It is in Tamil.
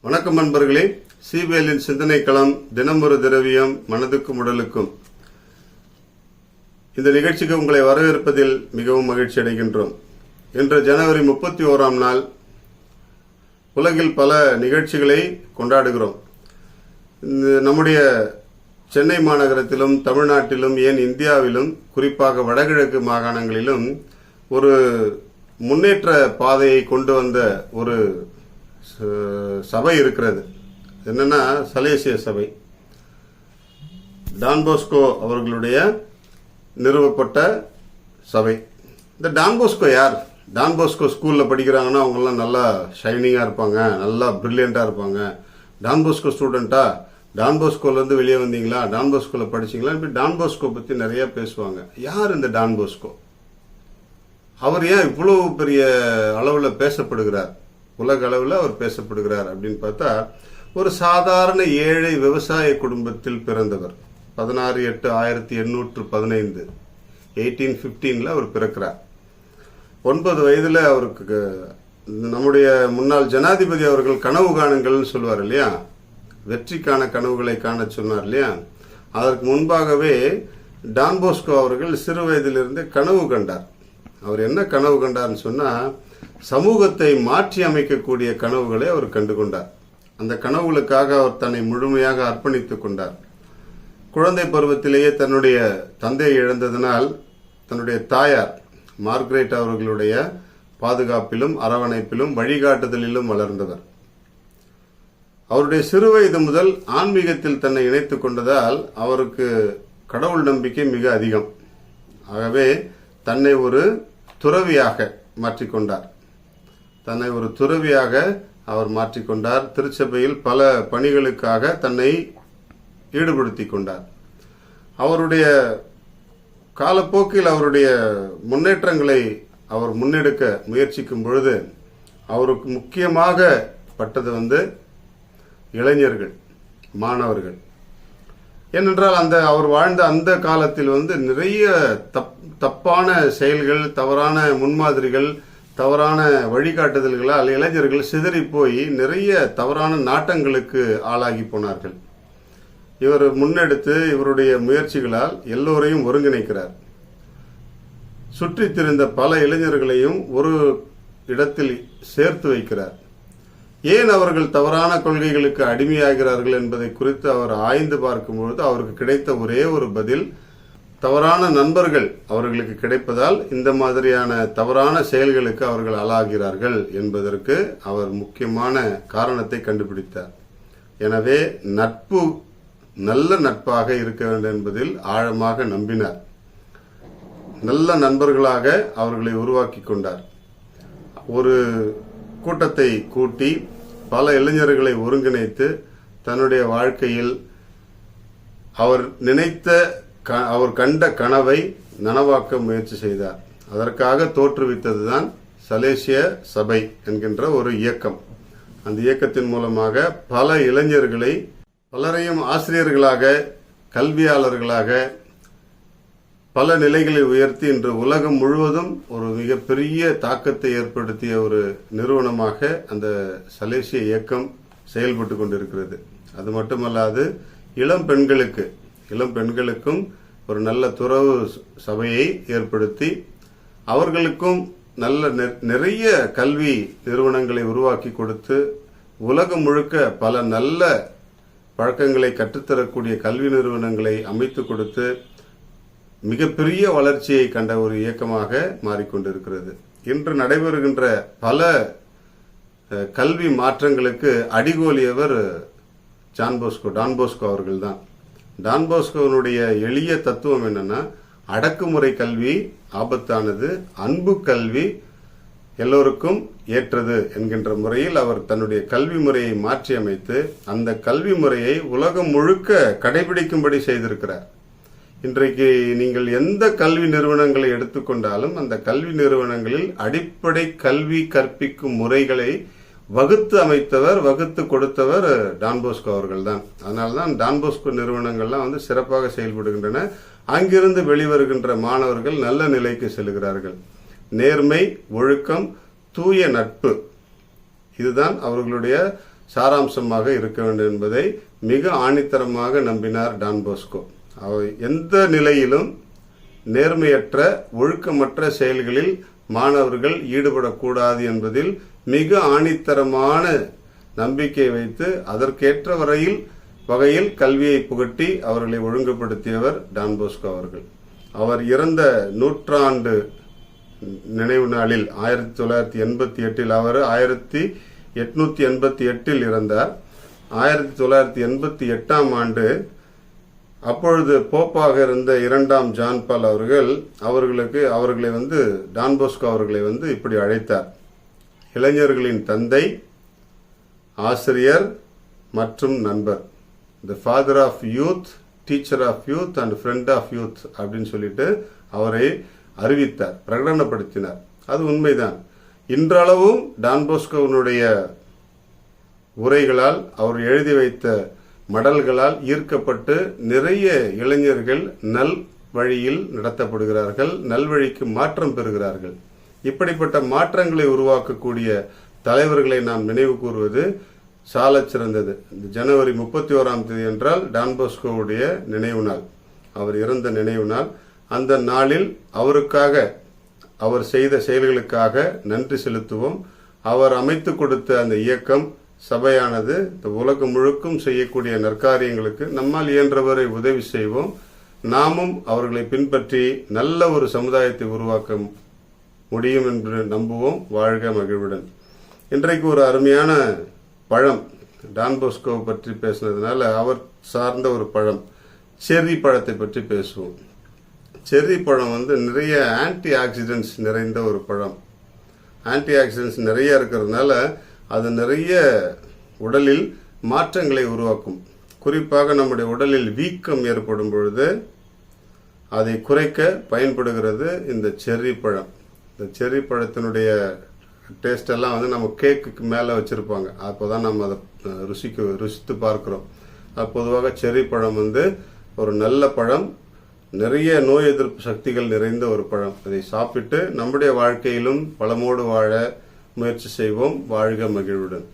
வணக்கம் நண்பர்களே. சிபிஎல்லின் சிந்தனை களம், தினம் ஒரு திரவியம், மனதுக்கும் உடலுக்கும். இந்த நிகழ்ச்சிக்கு உங்களை வரவேற்பதில் மிகவும் மகிழ்ச்சி அடைகின்றோம். இன்று ஜனவரி 31ஆம் நாள். உலகில் பல நிகழ்ச்சிகளை கொண்டாடுகிறோம். நம்முடைய சென்னை மாநகரத்திலும் தமிழ்நாட்டிலும் ஏன் இந்தியாவிலும் குறிப்பாக வடகிழக்கு மாகாணங்களிலும் ஒரு முன்னேற்ற பாதையை கொண்டு வந்த ஒரு சபை இருக்கிறது. என்னன்னா சலேசிய சபை. டான்போஸ்கோ அவர்களுடைய நிறுவப்பட்ட சபை. இந்த டான்போஸ்கோ யார்? டான்போஸ்கோ ஸ்கூல்ல படிக்கிறாங்கன்னா அவங்கெல்லாம் நல்லா ஷைனிங்கா இருப்பாங்க, நல்லா பிரில்லியண்டா இருப்பாங்க. டான்போஸ்கோ ஸ்டூடெண்டா, டான்போஸ்கோலேருந்து வெளியே வந்தீங்களா, டான்போஸ்கோல படிச்சீங்களா, இப்படி டான்போஸ்கோ பத்தி நிறைய பேசுவாங்க. யார் இந்த டான்போஸ்கோ? அவர் ஏன் இவ்வளவு பெரிய அளவில் பேசப்படுகிறார், உலக அளவில் அவர் பேசப்படுகிறார் அப்படின்னு பார்த்தா, ஒரு சாதாரண ஏழை விவசாய குடும்பத்தில் பிறந்தவர். 16/8/1815 1815 அவர் பிறக்கிறார். 9 வயதுல அவருக்கு நம்முடைய முன்னாள் ஜனாதிபதி அவர்கள் கனவு காணுங்கள்னு சொல்லுவார் இல்லையா, வெற்றிக்கான கனவுகளை காண சொன்னார் இல்லையா. அதற்கு முன்பாகவே டான்போஸ்கோ அவர்கள் சிறு வயதிலிருந்து கனவு கண்டார். அவர் என்ன கனவு கண்டார்னு சொன்னா, சமூகத்தை மாற்றி அமைக்கக்கூடிய கனவுகளை அவர் கண்டு கொண்டார். அந்த கனவுகளுக்காக அவர் தன்னை முழுமையாக அர்ப்பணித்துக் கொண்டார். குழந்தை பருவத்திலேயே தன்னுடைய தந்தையை இழந்ததனால் தன்னுடைய தாயார் மார்கரெட் அவர்களுடைய பாதுகாப்பிலும் அரவணைப்பிலும் வழிகாட்டுதலிலும் வளர்ந்தவர். அவருடைய சிறுவயது முதல் ஆன்மீகத்தில் தன்னை இணைத்துக் கொண்டதால் அவருக்கு கடவுள் நம்பிக்கை மிக அதிகம். ஆகவே தன்னை ஒரு துறவியாக மாற்றிக்கொண்டார். அவர் மாற்றிக்கொண்டார். திருச்சபையில் பல பணிகளுக்காக தன்னை ஈடுபடுத்திக் கொண்டார். அவருடைய காலப்போக்கில் அவருடைய முன்னேற்றங்களை அவர் முன்னெடுக்க முயற்சிக்கும் பொழுது அவருக்கு முக்கியமாக பட்டது இளைஞர்கள், மாணவர்கள். ஏனென்றால் அவர் வாழ்ந்த அந்த காலத்தில் நிறைய தப்பான செயல்கள், தவறான முன்மாதிரிகள், தவறான வழிகாட்டுதல்களால் இளைஞர்கள் சிதறி போய் நிறைய தவறான நாட்டங்களுக்கு ஆளாகி போனார்கள். இவர் முன்னெடுத்து இவருடைய முயற்சிகளால் எல்லோரையும் ஒருங்கிணைக்கிறார். சுற்றித் திரிந்த பல இளைஞர்களையும் ஒரு இடத்தில் சேர்த்து வைக்கிறார். ஏன் அவர்கள் தவறான கொள்கைகளுக்கு அடிமையாகிறார்கள் என்பதை குறித்து அவர் ஆய்ந்து பார்க்கும்பொழுது அவருக்கு கிடைத்த ஒரே ஒரு பதில், தவறான நண்பர்கள் அவர்களுக்கு கிடைப்பதால் இந்த மாதிரியான தவறான செயல்களுக்கு அவர்கள் ஆளாகிறார்கள் என்பதற்கு அவர் முக்கியமான காரணத்தை கண்டுபிடித்தார். எனவே நட்பு நல்ல நட்பாக இருக்க வேண்டும் என்பதில் ஆழமாக நம்பினார். நல்ல நண்பர்களாக அவர்களை உருவாக்கி கொண்டார். ஒரு கூட்டத்தை கூட்டி பல இளைஞர்களை ஒருங்கிணைத்து தன்னுடைய வாழ்க்கையில் அவர் கண்ட கனவை நனவாக்க முயற்சி செய்தார். அதற்காக தோற்றுவித்ததுதான் சலேசிய சபை என்கின்ற ஒரு இயக்கம். அந்த இயக்கத்தின் மூலமாக பல இளைஞர்களை, பலரையும் ஆசிரியர்களாக, கல்வியாளர்களாக பல நிலைகளை உயர்த்தி இன்று உலகம் முழுவதும் ஒரு மிகப்பெரிய தாக்கத்தை ஏற்படுத்திய ஒரு நிறுவனமாக அந்த சலேசிய இயக்கம் செயல்பட்டு கொண்டிருக்கிறது. அது மட்டுமல்லாது இளம் பெண்களுக்கும் ஒரு நல்ல துறவு சபையை ஏற்படுத்தி அவர்களுக்கும் நல்ல நிறைய கல்வி நிறுவனங்களை உருவாக்கி கொடுத்து உலகம் முழுக்க பல நல்ல பழக்கங்களை கற்றுத்தரக்கூடிய கல்வி நிறுவனங்களை அமைத்து கொடுத்து மிகப்பெரிய வளர்ச்சியை கண்ட ஒரு இயக்கமாக மாறிக்கொண்டிருக்கிறது. இன்று நடைபெறுகின்ற பல கல்வி மாற்றங்களுக்கு அடிகோலியவர் டான்போஸ்கோ அவர்கள்தான். டான்போஸ்கோனுடைய எளிய தத்துவம் என்னன்னா, அடக்குமுறை கல்வி ஆபத்தானது, அன்பு கல்வி எல்லோருக்கும் ஏற்றது என்கின்ற முறையில் அவர் தன்னுடைய கல்வி முறையை மாற்றி அமைத்து அந்த கல்வி முறையை உலகம் முழுக்க கடைபிடிக்கும்படி செய்திருக்கிறார். இன்றைக்கு நீங்கள் எந்த கல்வி நிறுவனங்களை எடுத்துக்கொண்டாலும் அந்த கல்வி நிறுவனங்களில் அடிப்படை கல்வி கற்பிக்கும் முறைகளை வகுத்து கொடுத்தவர் டான்போஸ்கோ அவர்கள் தான். அதனால்தான் டான்போஸ்கோ நிறுவனங்கள்லாம் சிறப்பாக செயல்படுகின்றன. அங்கிருந்து வெளிவருகின்ற மாணவர்கள் நல்ல நிலைக்கு செல்கிறார்கள். நேர்மை, ஒழுக்கம், தூய நட்பு, இதுதான் அவர்களுடைய சாராம்சமாக இருக்க வேண்டும் என்பதை மிக ஆணித்தரமாக நம்பினார் டான் போஸ்கோ. அவர் எந்த நிலையிலும் நேர்மையற்ற ஒழுக்கமற்ற செயல்களில் மாணவர்கள் ஈடுபடக்கூடாது என்பதில் மிக ஆணித்தரமான நம்பிக்கை வைத்து அதற்கேற்ற வகையில் கல்வியை புகட்டி அவர்களை ஒழுங்குபடுத்தியவர் டான் போஸ்கோ அவர்கள். அவர் இறந்த நூற்றாண்டு நினைவு நாளில் 1988 அவர் 1888 இறந்தார். 1988 ஆண்டு அப்பொழுது போப்பாக இருந்த 2ஆம் ஜான் பால் அவர்களை டான் போஸ்கோ அவர்களை இப்படி அழைத்தார்: இளைஞர்களின் தந்தை, ஆசிரியர் மற்றும் நண்பர். The father of youth, teacher of youth and friend of youth அப்படின்னு சொல்லிட்டு அவரை அறிவித்தார், பிரகடனப்படுத்தினார். அது உண்மைதான். இன்றளவும் டான் போஸ்கோவினுடைய உரைகளால், அவர் எழுதி வைத்த மடல்களால் ஈர்க்கப்பட்டு நிறைய இளைஞர்கள் நல் வழியில் நடத்தப்படுகிறார்கள், நல்வழிக்கு மாற்றம் பெறுகிறார்கள். இப்படிப்பட்ட மாற்றங்களை உருவாக்கக்கூடிய தலைவர்களை நாம் நினைவு கூறுவது சாலச் சிறந்தது. ஜனவரி 31 என்றால் டான் போஸ்கோவுடைய நினைவு நாள், அவர் இறந்த நினைவு நாள். அந்த நாளில் அவருக்காக, அவர் செய்த செயல்களுக்காக நன்றி செலுத்துவோம். அவர் அமைத்து கொடுத்த அந்த இயக்கம், சபையானது இந்த உலகம் முழுக்கும் செய்யக்கூடிய நற்காரியங்களுக்கு நம்மால் இயன்றவரை உதவி செய்வோம். நாமும் அவர்களை பின்பற்றி நல்ல ஒரு சமுதாயத்தை உருவாக்க முடியும் என்று நம்புவோம். வாழ்க மகிழ்வுடன். இன்றைக்கு ஒரு அருமையான பழம், டான் போஸ்கோவை பற்றி பேசினதுனால அவர் சார்ந்த ஒரு பழம், செர்ரி பழத்தை பற்றி பேசுவோம். செர்ரி பழம் நிறைய ஆன்டி ஆக்சிடென்ட்ஸ் நிறைந்த ஒரு பழம். ஆன்டி ஆக்சிடென்ட்ஸ் நிறைய இருக்கிறதுனால அது நிறைய உடலில் மாற்றங்களை உருவாக்கும். குறிப்பாக நம்முடைய உடலில் வீக்கம் ஏற்படும் பொழுது அதை குறைக்க பயன்படுகிறது இந்த செர்ரி பழம். இந்த செர்ரி பழத்தினுடைய டேஸ்ட் எல்லாம் நம்ம கேக்குக்கு மேலே வச்சிருப்பாங்க. அப்போதான் நம்ம அதை ருசித்து பார்க்கிறோம். பொதுவாக செர்ரி பழம் ஒரு நல்ல பழம், நிறைய நோய் எதிர்ப்பு சக்திகள் நிறைந்த ஒரு பழம். அதை சாப்பிட்டு நம்முடைய வாழ்க்கையிலும் பலமோடு வாழ முயற்சி செய்வோம். வாழ்க மகிழ்வுடன்.